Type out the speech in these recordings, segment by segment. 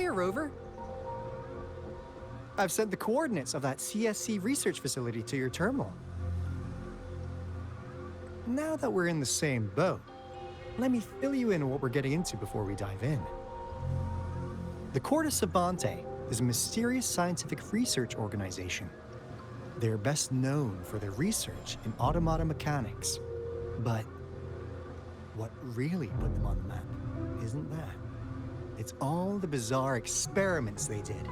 there, Rover. I've sent the coordinates of that CSC research facility to your terminal. Now that we're in the same boat, let me fill you in on what we're getting into before we dive in. The Corte Savante is a mysterious scientific research organization. They're best known for their research in automata mechanics. But what really put them on the map isn't that. It's all the bizarre experiments they did.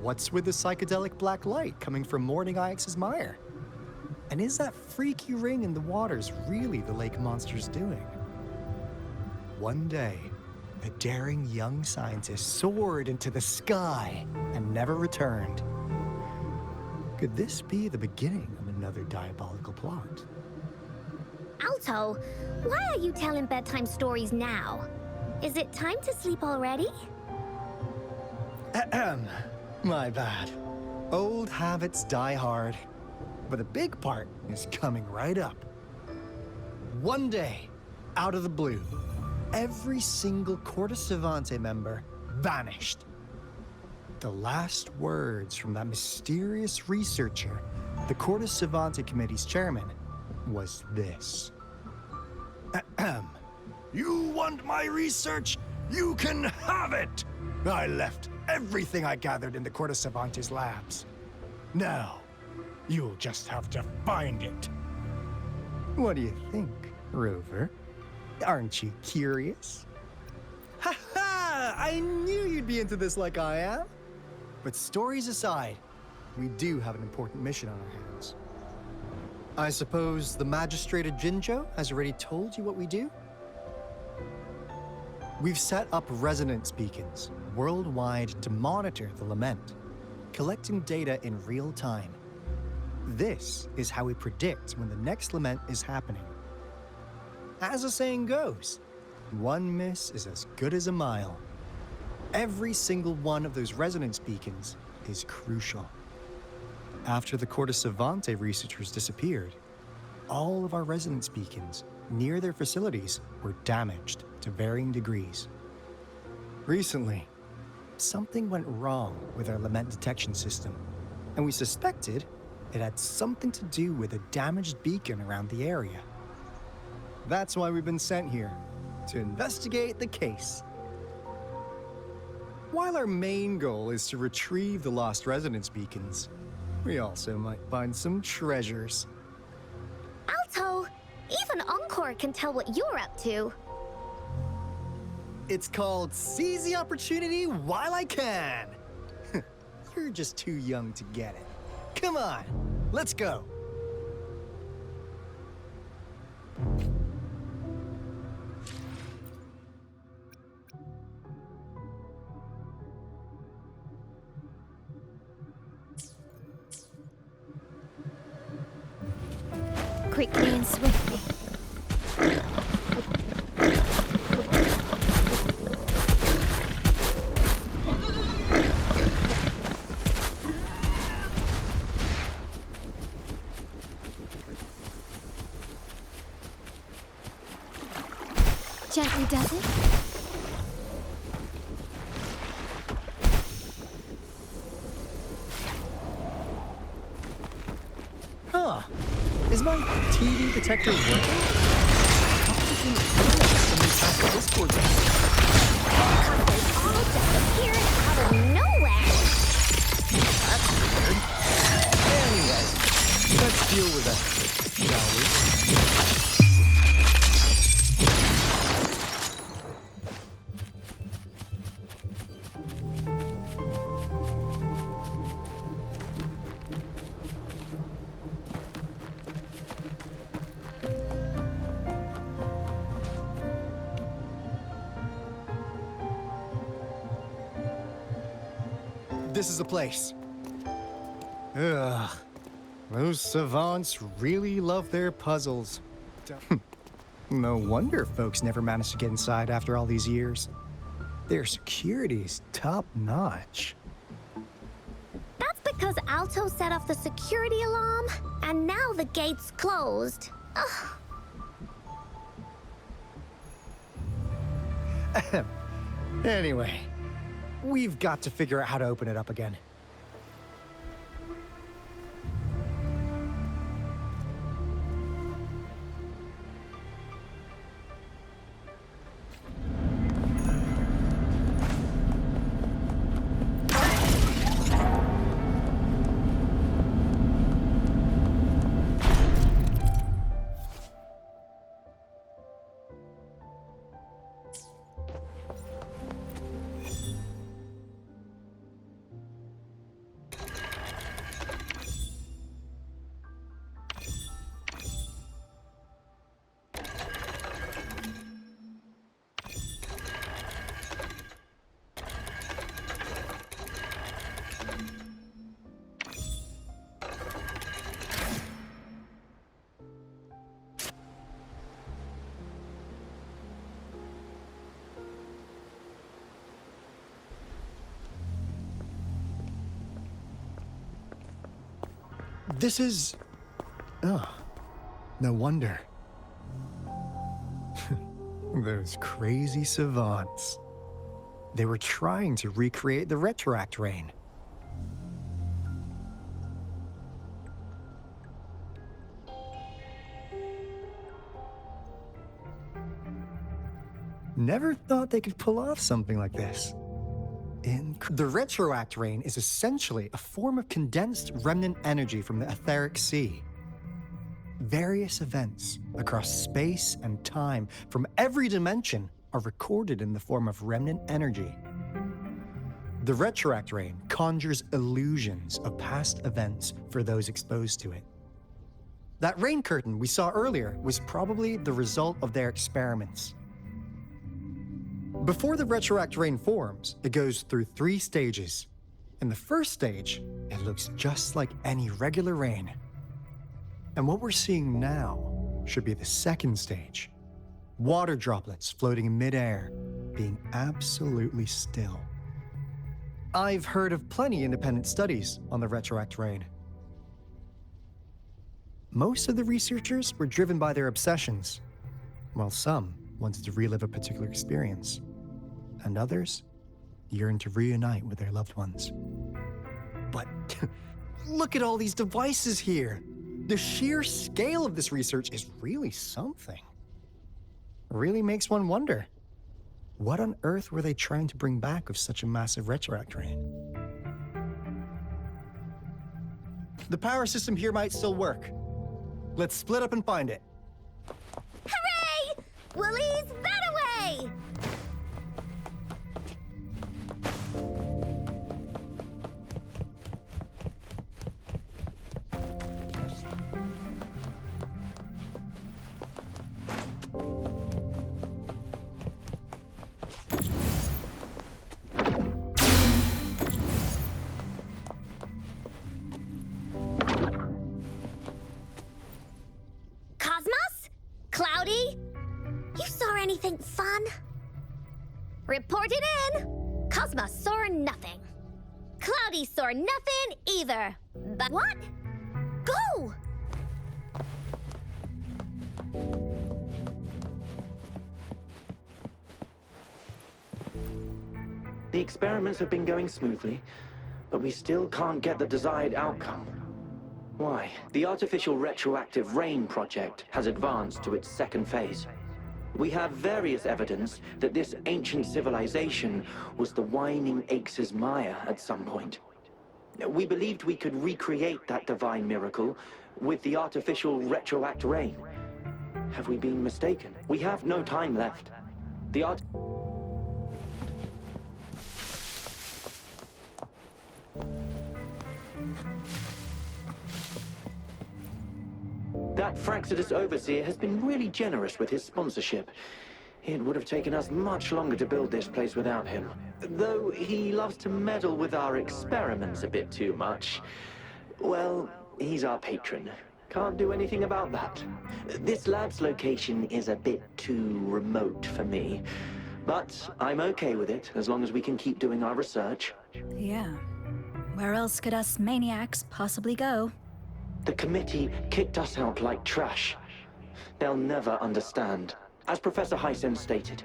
What's with the psychedelic black light coming from Morning Ix's mire? And is that freaky ring in the waters really the lake monster's doing? One day, a daring young scientist soared into the sky and never returned. Could this be the beginning of another diabolical plot? Alto, why are you telling bedtime stories now? Is it time to sleep already? Ahem. My bad. Old habits die hard. But the big part is coming right up. One day, out of the blue, every single Corte Savante member vanished. The last words from that mysterious researcher, the Corte Savante Committee's chairman, was this. Ahem. You want my research? You can have it! I left everything I gathered in the Corte Savante's labs. Now, you'll just have to find it. What do you think, Rover? Aren't you curious? Ha ha! I knew you'd be into this like I am. But stories aside, we do have an important mission on our hands. I suppose the Magistrate of Jinzhou has already told you what we do? We've set up resonance beacons worldwide to monitor the lament, collecting data in real time. This is how we predict when the next lament is happening. As the saying goes, one miss is as good as a mile. Every single one of those resonance beacons is crucial. After the Corte Savante researchers disappeared, all of our resonance beacons near their facilities were damaged to varying degrees. Recently, something went wrong with our lament detection system, and we suspected it had something to do with a damaged beacon around the area. That's why we've been sent here, to investigate the case. While our main goal is to retrieve the lost resonance beacons, we also might find some treasures. Alto, even Encore can tell what you're up to. It's called Seize the Opportunity While I Can. You're just too young to get it. Come on, let's go. Quickly and swiftly. Gently does it? Huh. Is my TV detector working? Discord. They all disappeared out of nowhere. That's weird. Anyway, let's deal with that, shall we? This is the place. Ugh. Those savants really love their puzzles. No wonder folks never managed to get inside after all these years. Their security is top-notch. That's because Alto set off the security alarm, and now the gate's closed. Ugh. Anyway, We've got to figure out how to open it up again. This is... Oh, no wonder. Those crazy savants. They were trying to recreate the Retroact Rain. Never thought they could pull off something like this. The Retroact Rain is essentially a form of condensed remnant energy from the etheric sea. Various events across space and time from every dimension are recorded in the form of remnant energy. The Retroact Rain conjures illusions of past events for those exposed to it. That rain curtain we saw earlier was probably the result of their experiments. Before the Retroact Rain forms, it goes through 3 stages. In the first stage, it looks just like any regular rain. And what we're seeing now should be the second stage. Water droplets floating in midair, being absolutely still. I've heard of plenty independent studies on the Retroact Rain. Most of the researchers were driven by their obsessions, while some wanted to relive a particular experience, and others yearned to reunite with their loved ones. But look at all these devices here. The sheer scale of this research is really something. It really makes one wonder, what on earth were they trying to bring back with such a massive Retroact Rain? The power system here might still work. Let's split up and find it. Hooray! Woolies, that away! Cosmos? Cloudy? You saw anything fun? Report it in! Cosmos saw nothing. Cloudy saw nothing either. But what? Go! The experiments have been going smoothly, but we still can't get the desired outcome. Why? The artificial retroactive rain project has advanced to its second phase. We have various evidence that this ancient civilization was the Whining Aches' Maya at some point. We believed we could recreate that divine miracle with the artificial retroact rain. Have we been mistaken? We have no time left. That Fraxidus Overseer has been really generous with his sponsorship. It would have taken us much longer to build this place without him. Though he loves to meddle with our experiments a bit too much. Well, he's our patron. Can't do anything about that. This lab's location is a bit too remote for me. But I'm okay with it, as long as we can keep doing our research. Yeah. Where else could us maniacs possibly go? The committee kicked us out like trash. They'll never understand. As Professor Hysen stated,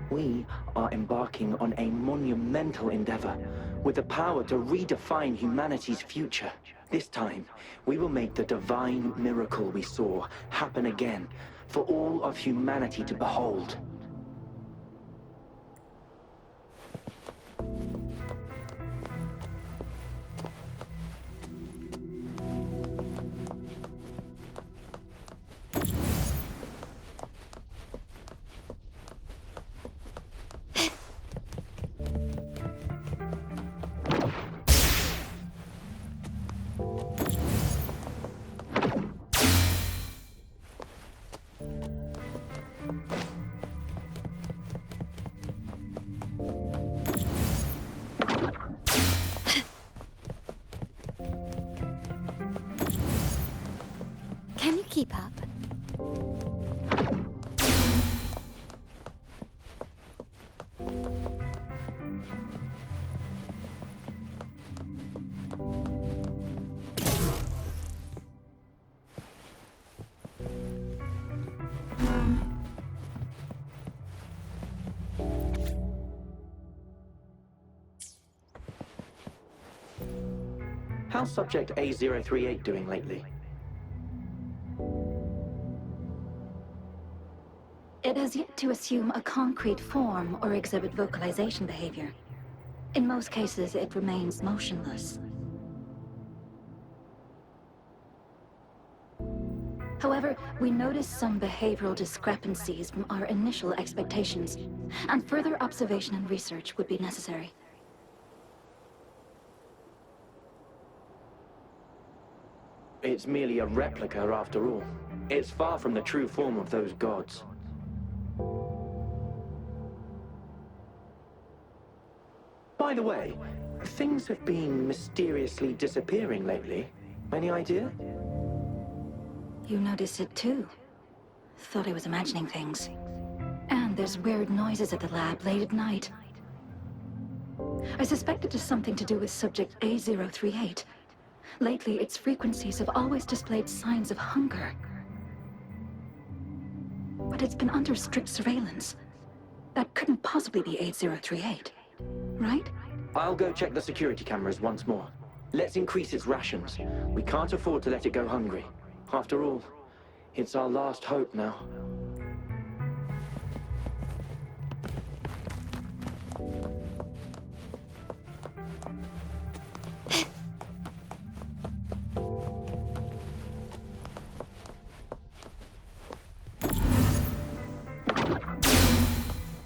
We are embarking on a monumental endeavor with the power to redefine humanity's future. This time, we will make the divine miracle we saw happen again for all of humanity to behold. Can you keep up? How's Subject A038 doing lately? It has yet to assume a concrete form or exhibit vocalization behavior. In most cases, it remains motionless. However, we noticed some behavioral discrepancies from our initial expectations, and further observation and research would be necessary. It's merely a replica after all. It's far from the true form of those gods. By the way, things have been mysteriously disappearing lately. Any idea? You noticed it too. Thought I was imagining things. And there's weird noises at the lab late at night. I suspect it is something to do with Subject A038. Lately, its frequencies have always displayed signs of hunger. But it's been under strict surveillance. That couldn't possibly be A038, right? I'll go check the security cameras once more. Let's increase its rations. We can't afford to let it go hungry. After all, it's our last hope now.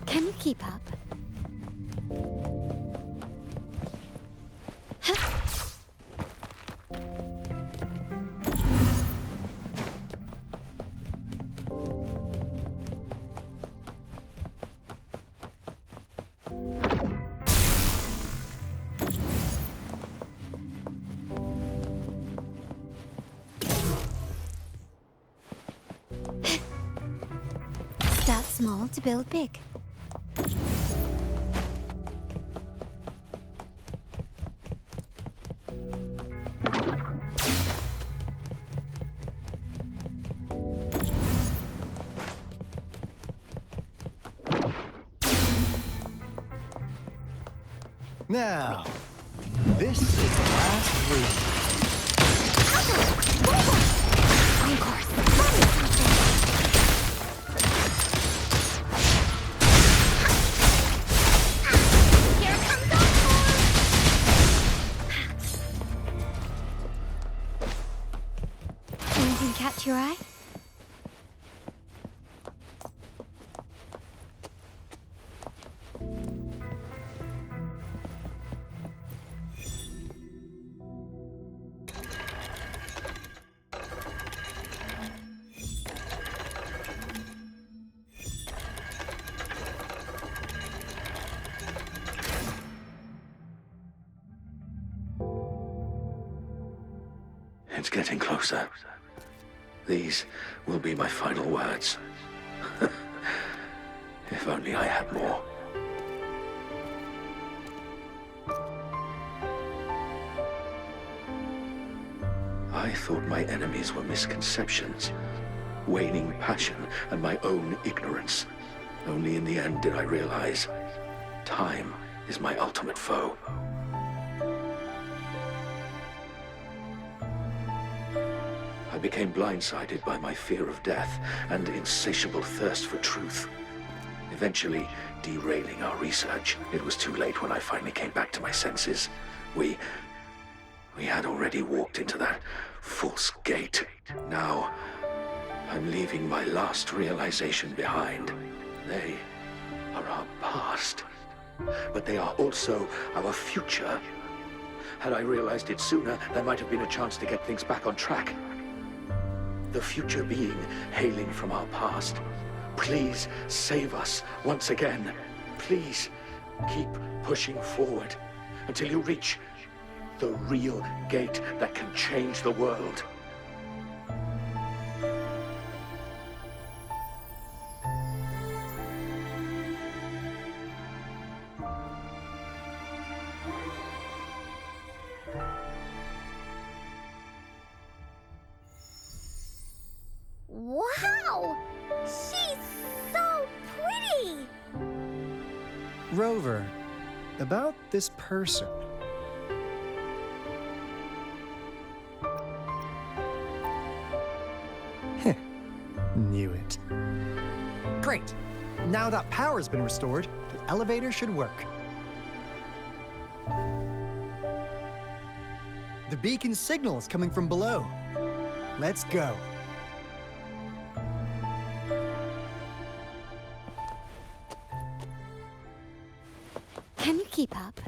Can you keep up? Start small to build big. Now, this is the last room. On course. Find something. Here comes Encore. Anything catch your eye? It's getting closer. These will be my final words. If only I had more. I thought my enemies were misconceptions, waning passion, and my own ignorance. Only in the end did I realize time is my ultimate foe. I became blindsided by my fear of death and insatiable thirst for truth, eventually derailing our research. It was too late when I finally came back to my senses. We had already walked into that false gate. Now, I'm leaving my last realization behind. They are our past, but they are also our future. Had I realized it sooner, there might have been a chance to get things back on track. The future being hailing from our past. Please save us once again. Please keep pushing forward until you reach the real gate that can change the world. Wow! She's so pretty! Rover, about this person. Heh, knew it. Great! Now that power's been restored, the elevator should work. The beacon signal is coming from below. Let's go. Can you keep up?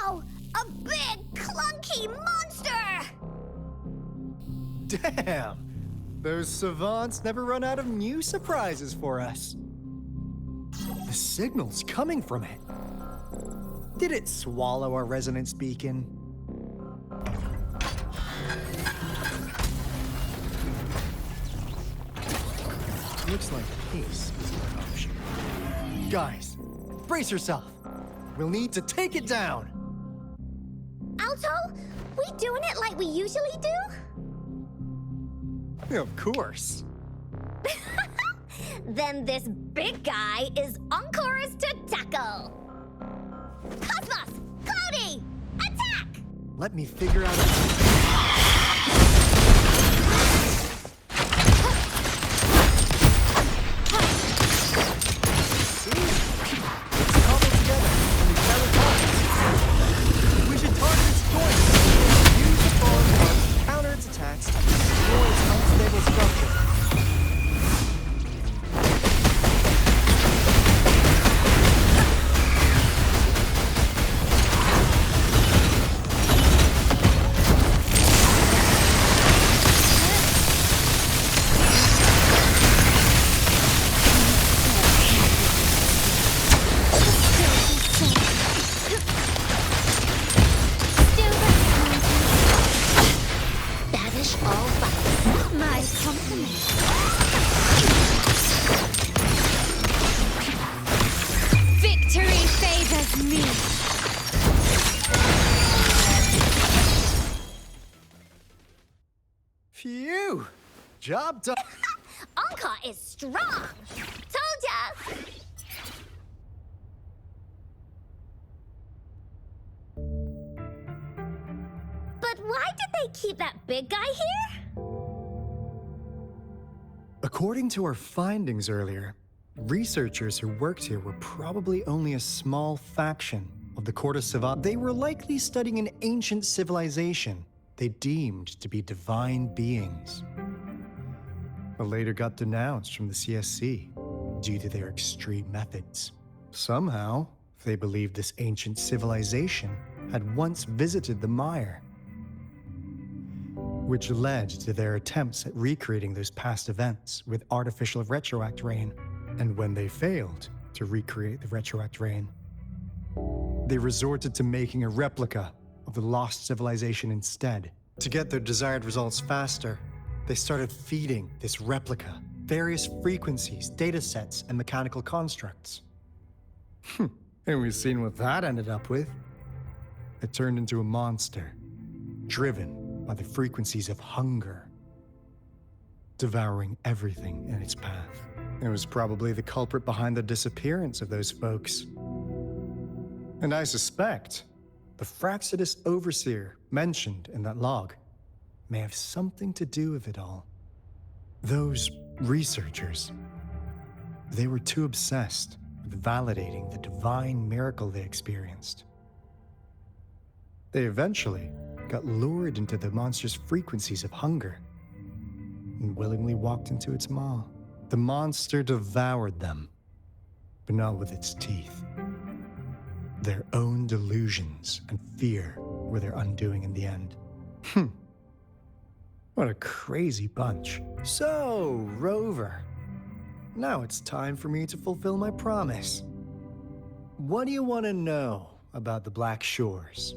Wow! A big, clunky monster! Damn! Those savants never run out of new surprises for us. The signal's coming from it. Did it swallow our resonance beacon? Looks like peace is an option. Guys, brace yourself. We'll need to take it down. Alto, we doing it like we usually do? Of course. Then this big guy is on course to tackle. Cosmos! Cloudy! Attack! Let me figure out. See? It's cobbled together and we tell it apart. We should target its joints. Use the fallen parts to counter its attacks and destroy its unstable structure. Banish all violence. My compliment. Victory favors me. Phew! Job done. Anka is strong. Told ya. But why did they keep that big guy here? According to our findings earlier, researchers who worked here were probably only a small faction of the Court of Savant. They were likely studying an ancient civilization they deemed to be divine beings, but later got denounced from the CSC due to their extreme methods. Somehow, they believed this ancient civilization had once visited the mire. which led to their attempts at recreating those past events with artificial retroact rain. And when they failed to recreate the retroact rain, they resorted to making a replica of the lost civilization instead. To get their desired results faster, they started feeding this replica various frequencies, data sets, and mechanical constructs. And we've seen what that ended up with. It turned into a monster, driven by the frequencies of hunger, devouring everything in its path. It was probably the culprit behind the disappearance of those folks. And I suspect the Fraxidus Overseer mentioned in that log may have something to do with it all. Those researchers, they were too obsessed with validating the divine miracle they experienced. They eventually got lured into the monster's frequencies of hunger and willingly walked into its maw. The monster devoured them, but not with its teeth. Their own delusions and fear were their undoing in the end. What a crazy bunch. So, Rover, now it's time for me to fulfill my promise. What do you want to know about the Black Shores?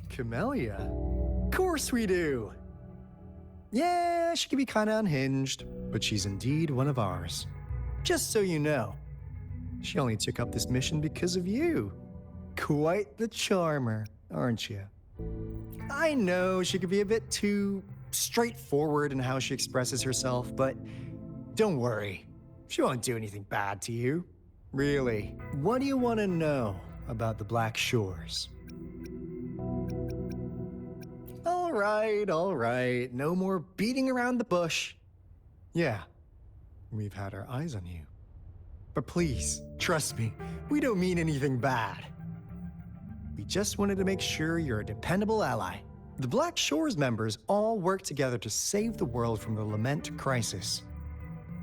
Camellia? Of course we do! Yeah, she can be kinda unhinged, but she's indeed one of ours. Just so you know, she only took up this mission because of you. Quite the charmer, aren't you? I know she could be a bit too straightforward in how she expresses herself, but don't worry. She won't do anything bad to you. Really. What do you want to know about the Black Shores? All right. No more beating around the bush. Yeah, we've had our eyes on you. But please, trust me, we don't mean anything bad. We just wanted to make sure you're a dependable ally. The Black Shores members all work together to save the world from the Lament crisis.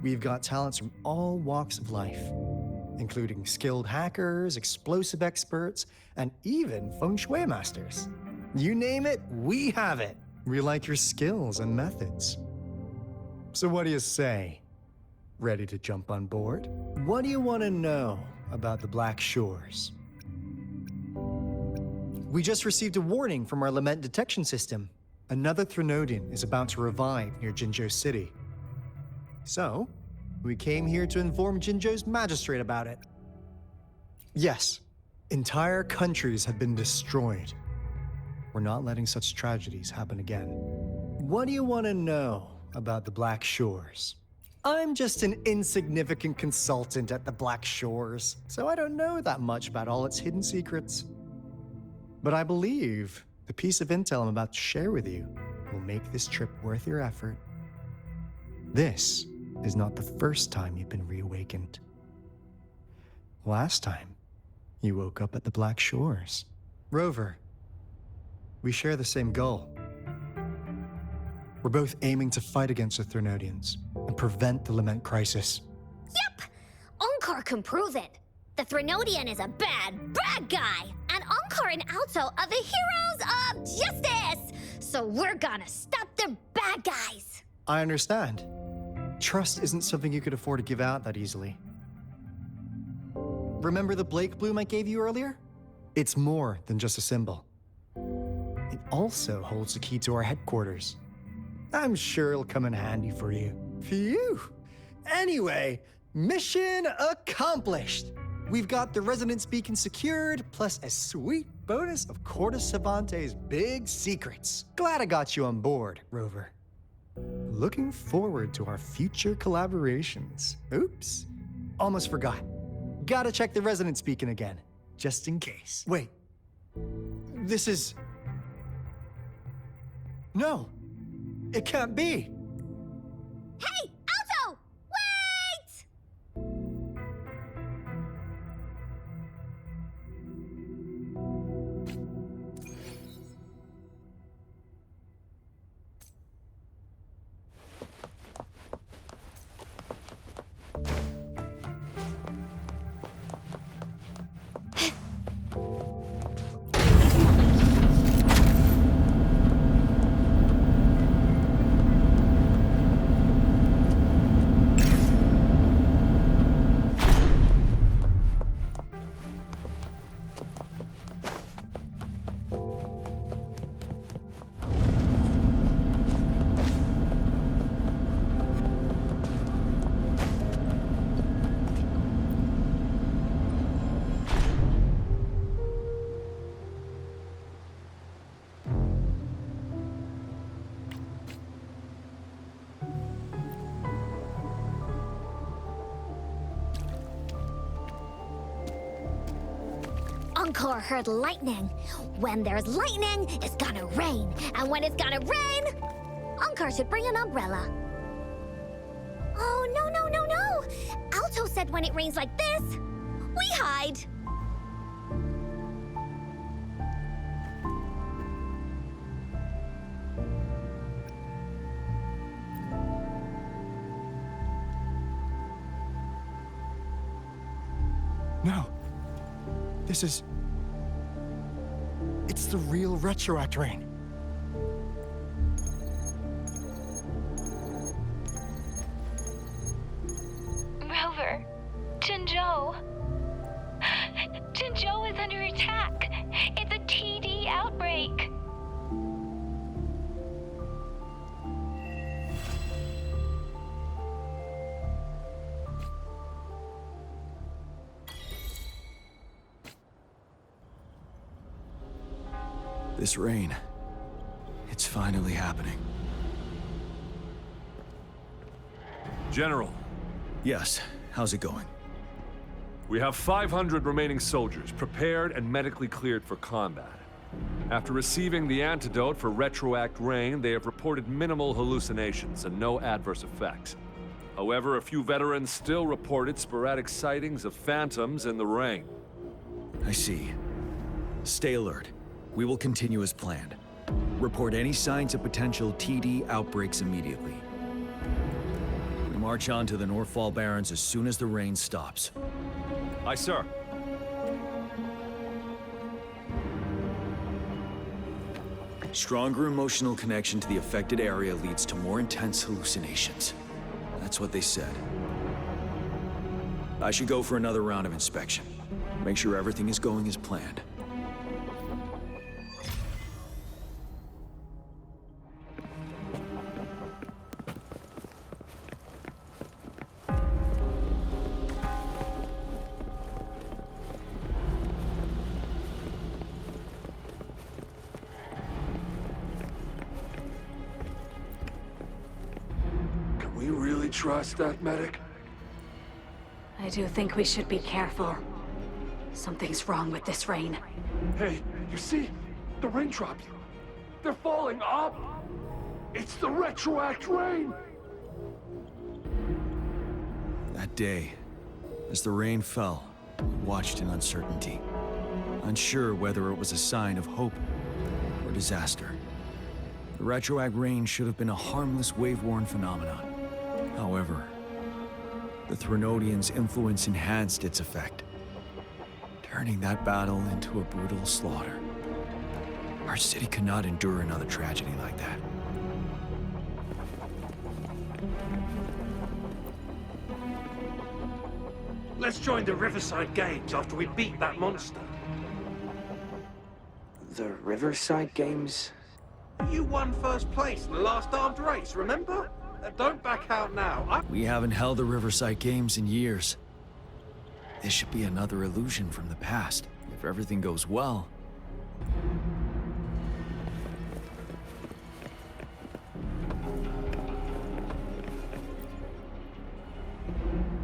We've got talents from all walks of life, including skilled hackers, explosive experts, and even feng shui masters. You name it, we have it. We like your skills and methods. So what do you say? Ready to jump on board? What do you want to know about the Black Shores? We just received a warning from our lament detection system. Another Threnodian is about to revive near Jinzhou City. So, we came here to inform Jinzhou's magistrate about it. Yes, entire countries have been destroyed. We're not letting such tragedies happen again. What do you want to know about the Black Shores? I'm just an insignificant consultant at the Black Shores, so I don't know that much about all its hidden secrets. But I believe the piece of intel I'm about to share with you will make this trip worth your effort. This is not the first time you've been reawakened. Last time, you woke up at the Black Shores. Rover, we share the same goal. We're both aiming to fight against the Threnodians and prevent the Lament crisis. Yep! Onkar can prove it. The Threnodian is a bad guy, and Onkar and Alto are the heroes of justice! So we're gonna stop the bad guys! I understand. Trust isn't something you could afford to give out that easily. Remember the Blake Bloom I gave you earlier? It's more than just a symbol. It also holds the key to our headquarters. I'm sure it'll come in handy for you. Phew! Anyway, mission accomplished! We've got the resonance beacon secured, plus a sweet bonus of Corda Savante's big secrets. Glad I got you on board, Rover. Looking forward to our future collaborations. Oops, almost forgot. Gotta check the resonance beacon again, just in case. Wait, this is... No, it can't be. Hey, Alto! Wait! Encore heard lightning. When there's lightning, it's gonna rain. And when it's gonna rain, Encore should bring an umbrella. Oh, no, no, no, no! Alto said when it rains like this, we hide. No. This is... It's the real Retroact rain. Rover, Jinzhou. Jinzhou is under attack. It's a TD outbreak. This rain, it's finally happening. General, Yes, how's it going? we have 500 remaining soldiers prepared and medically cleared for combat. After receiving the antidote for Retroact Rain, they have reported minimal hallucinations and no adverse effects. However, a few veterans still reported sporadic sightings of phantoms in the rain. I see. Stay alert. We will continue as planned. Report any signs of potential TD outbreaks immediately. We march on to the Northfall Barrens as soon as the rain stops. Aye, sir. Stronger emotional connection to the affected area leads to more intense hallucinations. That's what they said. I should go for another round of inspection. Make sure everything is going as planned. Can we really trust that medic? I do think we should be careful. Something's wrong with this rain. Hey, you see? The raindrops. They're falling up! It's the Retroact rain! That day, as the rain fell, we watched in uncertainty, unsure whether it was a sign of hope or disaster. The Retroact rain should have been a harmless wave-worn phenomenon. However, the Threnodians' influence enhanced its effect, turning that battle into a brutal slaughter. Our city cannot endure another tragedy like that. Let's join the Riverside Games after we beat that monster. The Riverside Games? You won first place in the last armed race, remember? Don't back out now. We haven't held the Riverside Games in years. This should be another illusion from the past, if everything goes well.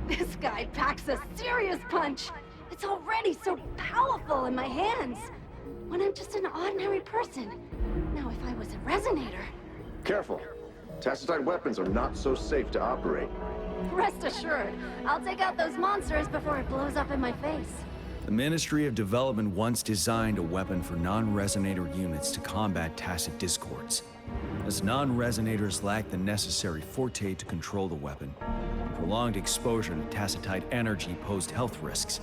This guy packs a serious punch. It's already so powerful in my hands. When I'm just an ordinary person. Now, if I was a resonator... Careful. Tacitite weapons are not so safe to operate. Rest assured, I'll take out those monsters before it blows up in my face. The Ministry of Development once designed a weapon for non-resonator units to combat tacit discords. As non-resonators lack the necessary forte to control the weapon, prolonged exposure to tacitite energy posed health risks.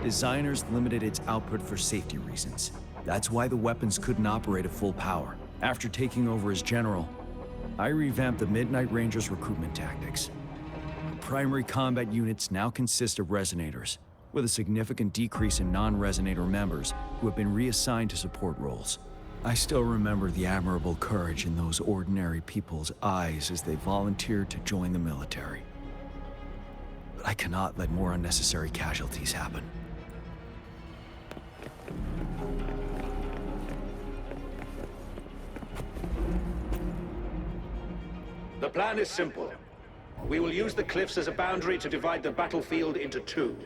Designers limited its output for safety reasons. That's why the weapons couldn't operate at full power. After taking over as general, I revamped the Midnight Rangers' recruitment tactics. The primary combat units now consist of resonators, with a significant decrease in non-resonator members who have been reassigned to support roles. I still remember the admirable courage in those ordinary people's eyes as they volunteered to join the military. But I cannot let more unnecessary casualties happen. The plan is simple. We will use the cliffs as a boundary to divide the battlefield into two.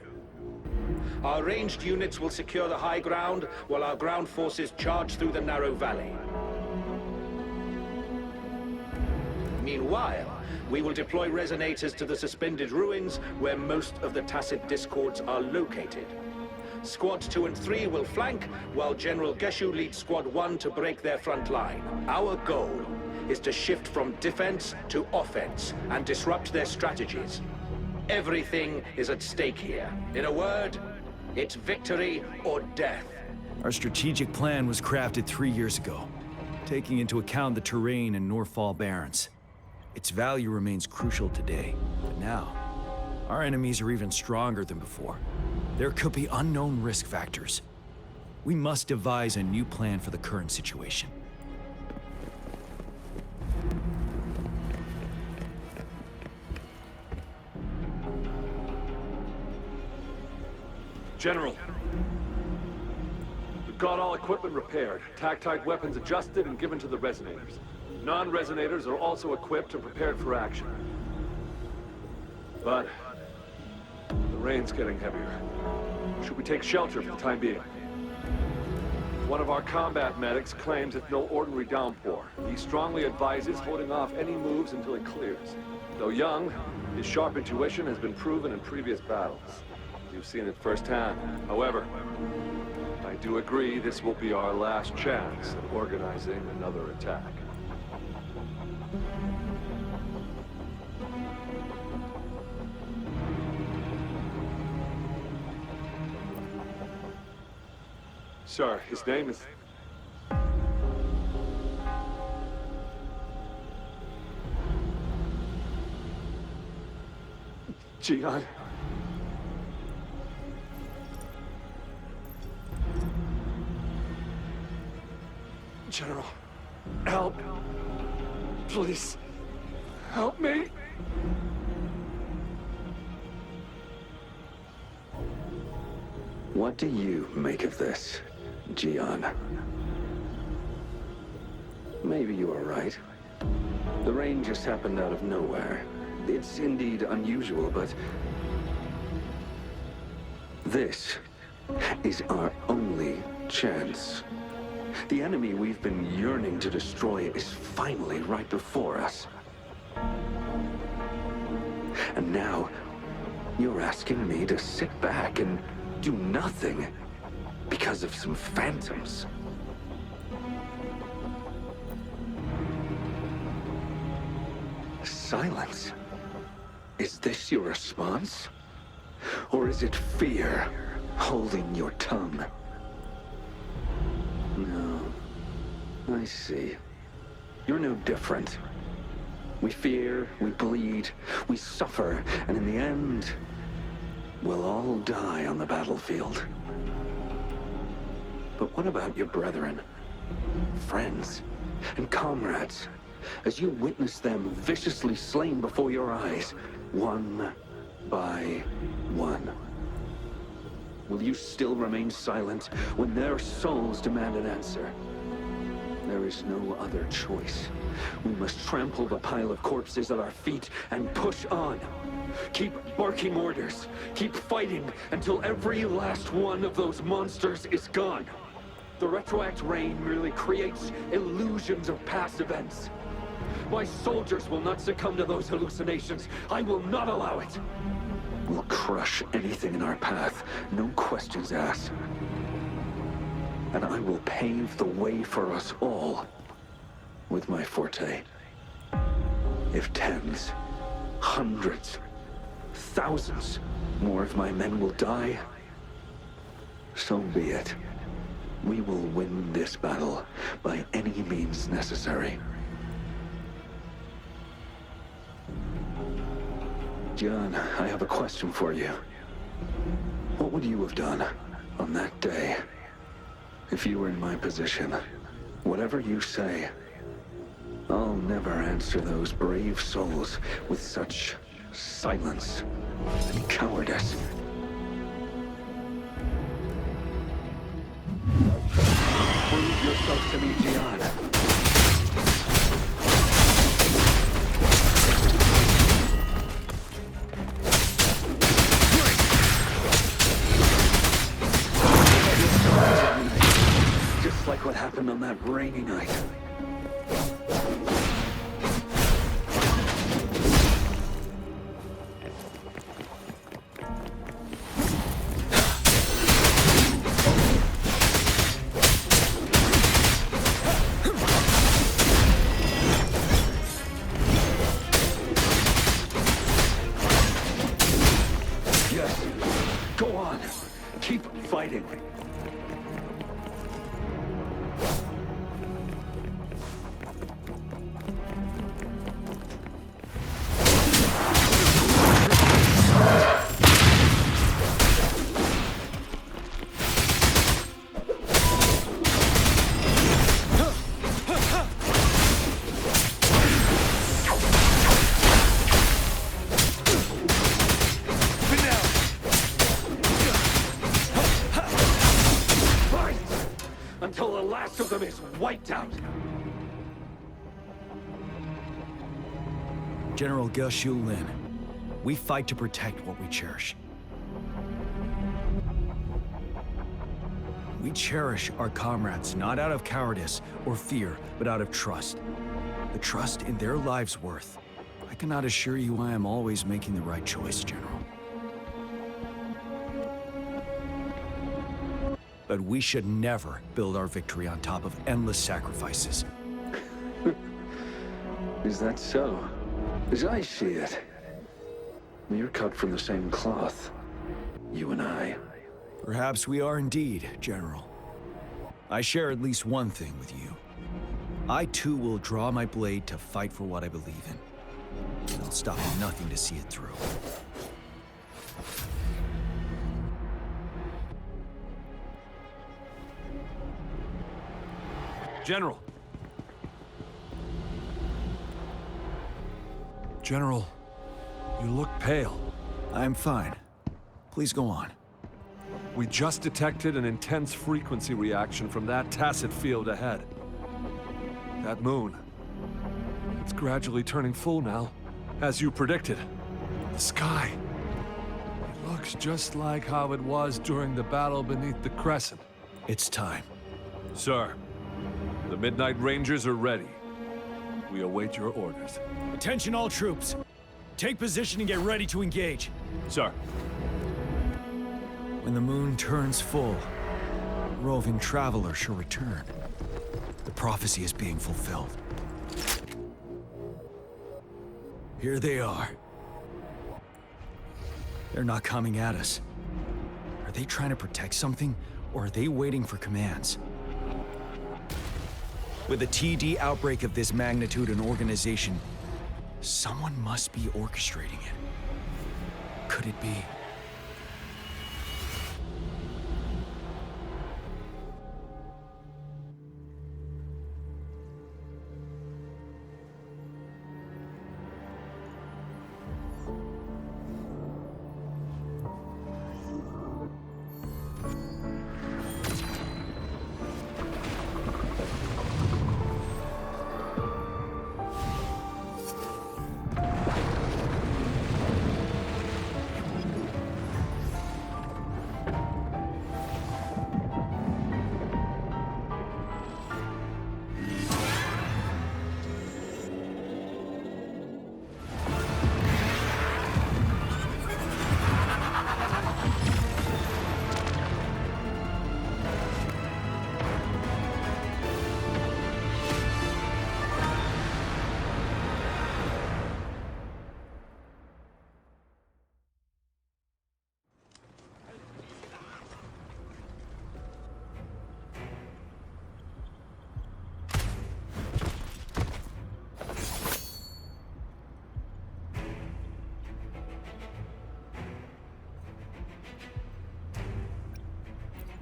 Our ranged units will secure the high ground, while our ground forces charge through the narrow valley. Meanwhile, we will deploy resonators to the suspended ruins, where most of the Tacit Discords are located. Squads 2 and 3 will flank, while General Geshu leads Squad 1 to break their front line. Our goal is to shift from defense to offense and disrupt their strategies. Everything is at stake here. In a word, it's victory or death. Our strategic plan was crafted 3 years ago, taking into account the terrain in Norfall Barrens. Its value remains crucial today, but now, our enemies are even stronger than before. There could be unknown risk factors. We must devise a new plan for the current situation. General, we've got all equipment repaired, tactite weapons adjusted and given to the resonators. Non-resonators are also equipped and prepared for action. But the rain's getting heavier. Should we take shelter for the time being? One of our combat medics claims it's no ordinary downpour. He strongly advises holding off any moves until it clears. Though young, his sharp intuition has been proven in previous battles. You've seen it firsthand. However, I do agree this will be our last chance at organizing another attack. Sir, his name is... Jian. General, help. Please, help me. What do you make of this, Jian? Maybe you are right. The rain just happened out of nowhere. It's indeed unusual, but... this is our only chance. The enemy we've been yearning to destroy is finally right before us. And now, you're asking me to sit back and do nothing because of some phantoms. Silence? Is this your response? Or is it fear holding your tongue? No. I see. You're no different. We fear, we bleed, we suffer, and in the end, we'll all die on the battlefield. But what about your brethren, friends, and comrades, as you witness them viciously slain before your eyes, one by one? Will you still remain silent when their souls demand an answer? There is no other choice. We must trample the pile of corpses at our feet and push on. Keep barking orders. Keep fighting until every last one of those monsters is gone. The retroact rain merely creates illusions of past events. My soldiers will not succumb to those hallucinations. I will not allow it. We'll crush anything in our path, no questions asked. And I will pave the way for us all with my forte. If tens, hundreds, thousands more of my men will die, so be it. We will win this battle by any means necessary. Jian, I have a question for you. What would you have done on that day if you were in my position? Whatever you say, I'll never answer those brave souls with such silence and cowardice. Prove yourself to me, Jian. happened on that rainy night. Yes. Go on. Keep fighting. Until the last of them is wiped out. General Geshu Lin, we fight to protect what we cherish. We cherish our comrades not out of cowardice or fear, but out of trust. The trust in their lives' worth. I cannot assure you I am always making the right choice, General. But we should never build our victory on top of endless sacrifices. Is that so? As I see it, you're cut from the same cloth. You and I. Perhaps we are indeed, General. I share at least one thing with you. I too will draw my blade to fight for what I believe in. And I'll stop at nothing to see it through. General. General, you look pale. I'm fine. Please go on. We just detected an intense frequency reaction from that tacit field ahead. That moon. It's gradually turning full now, as you predicted. The sky. It looks just like how it was during the battle beneath the crescent. It's time. Sir, the Midnight Rangers are ready. We await your orders. Attention all troops. Take position and get ready to engage. Sir. When the moon turns full, roving traveler shall return. The prophecy is being fulfilled. Here they are. They're not coming at us. Are they trying to protect something, or are they waiting for commands? With a TD outbreak of this magnitude and organization, someone must be orchestrating it. Could it be?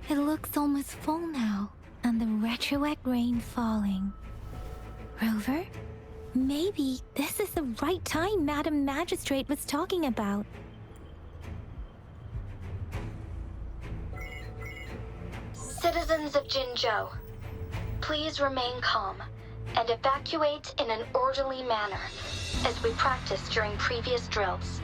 It looks almost full now, and the retroact rain falling. Rover? Maybe this is the right time Madam Magistrate was talking about. Citizens of Jinzhou, please remain calm and evacuate in an orderly manner, as we practiced during previous drills.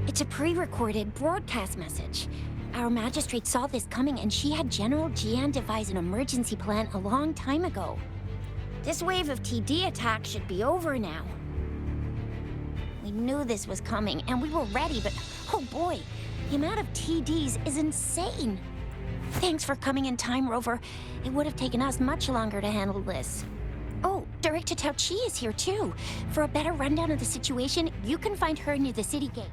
It's a pre-recorded broadcast message. Our magistrate saw this coming, and she had General Jian devise an emergency plan a long time ago. This wave of TD attacks should be over now. We knew this was coming, and we were ready, but oh boy, the amount of TDs is insane. Thanks for coming in time, Rover. It would have taken us much longer to handle this. Oh, Director Tao Chi is here too. For a better rundown of the situation, you can find her near the city gate.